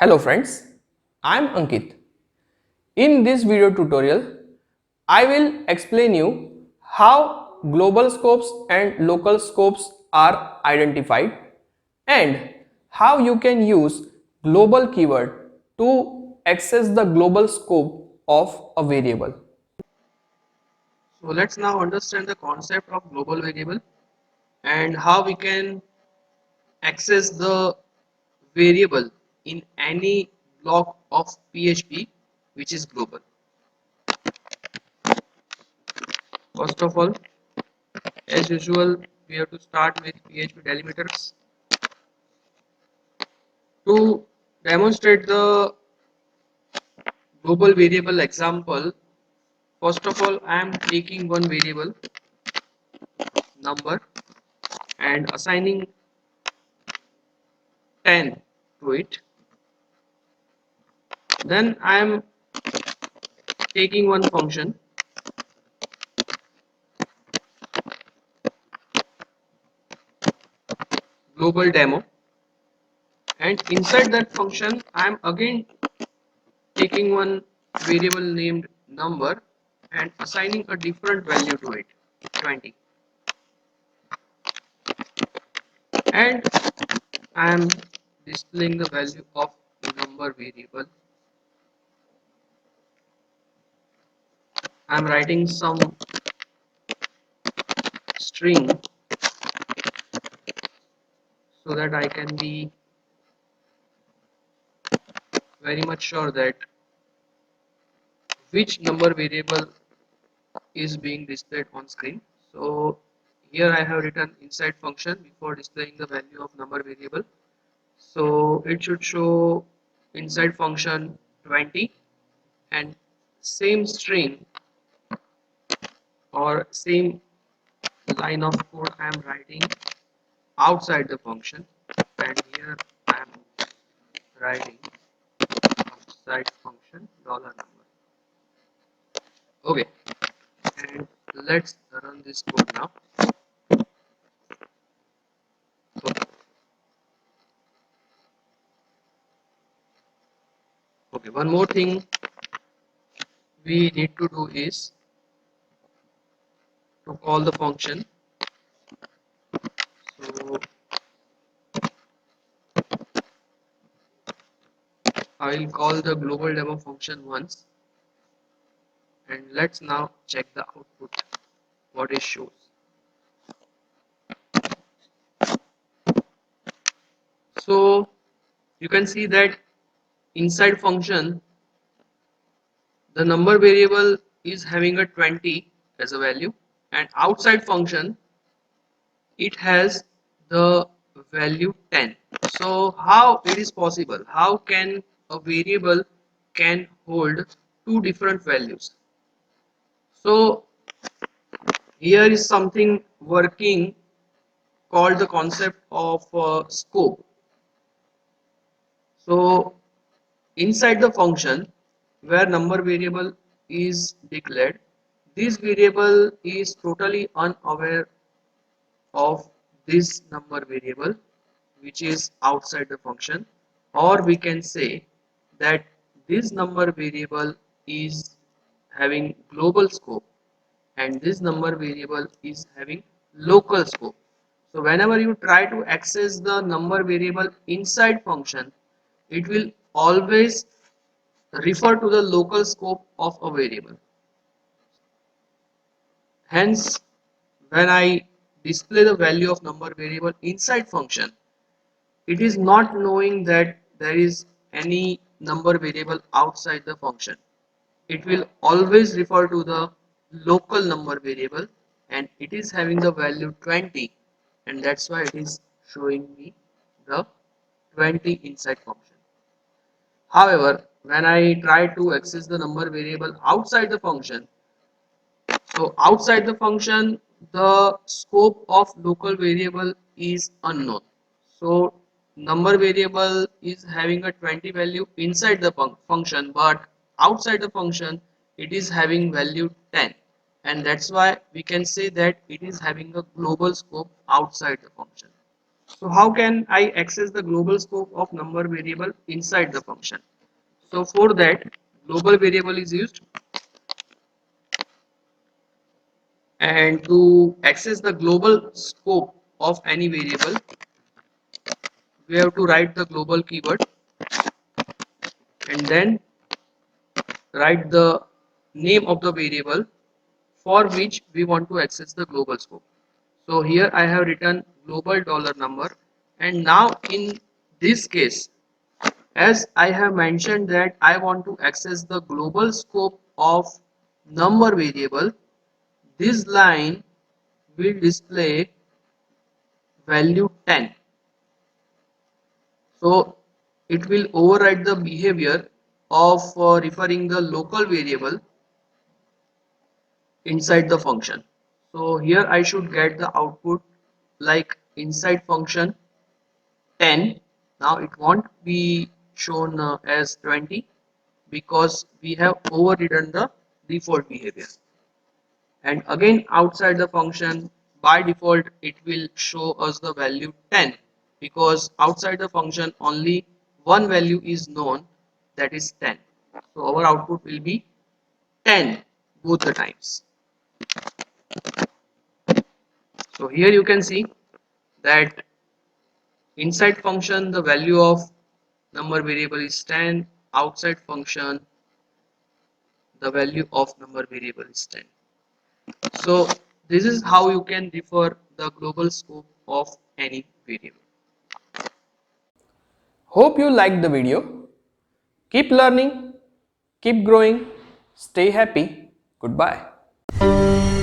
Hello friends, I am Ankit. In this video tutorial, I will explain you how global scopes and local scopes are identified and how you can use global keyword to access the global scope of a variable. So let's now understand the concept of global variable and how we can access the variable in any block of PHP which is global. First of all, as usual, we have to start with PHP delimiters. To demonstrate the global variable example, first of all, I am taking one variable number and assigning 10 to it. Then I am taking one function global demo, and inside that function I am again taking one variable named number and assigning a different value to it, 20, and I am displaying the value of the number variable. I am writing some string so that I can be very much sure that which number variable is being displayed on screen. So here I have written inside function before displaying the value of number variable. So it should show inside function 20 and same string or same line of code I am writing outside the function, and here I am writing outside function dollar number. Okay, and let's run this code now. Okay, okay, one more thing we need to do is to call the function. So I will call the global demo function once, and let's now check the output what it shows. So you can see that inside function the number variable is having a 20 as a value, and outside function it has the value 10. So how it is possible? How can a variable can hold two different values? So here is something working called the concept of scope. So inside the function where number variable is declared, this variable is totally unaware of this number variable which is outside the function, or we can say that this number variable is having global scope and this number variable is having local scope. So whenever you try to access the number variable inside function, it will always refer to the local scope of a variable. Hence, when I display the value of number variable inside function, it is not knowing that there is any number variable outside the function. It will always refer to the local number variable, and it is having the value 20, and that's why it is showing me the 20 inside function. However, when I try to access the number variable outside the function, so outside the function, the scope of local variable is unknown. So number variable is having a 20 value inside the function, but outside the function, it is having value 10. And that's why we can say that it is having a global scope outside the function. So how can I access the global scope of number variable inside the function? So for that, global variable is used, and to access the global scope of any variable, we have to write the global keyword and then write the name of the variable for which we want to access the global scope. So here I have written global dollar number, and now in this case, as I have mentioned that I want to access the global scope of number variable, this line will display value 10. So it will override the behavior of referring the local variable inside the function. So here I should get the output like inside function 10. Now it won't be shown as 20 because we have overridden the default behavior. And again outside the function, by default it will show us the value 10 because outside the function only one value is known, that is 10. So our output will be 10 both the times. So here you can see that inside function the value of number variable is 10, outside function the value of number variable is 10. So this is how you can refer the global scope of any variable. Hope you liked the video. Keep learning, keep growing, stay happy. Goodbye.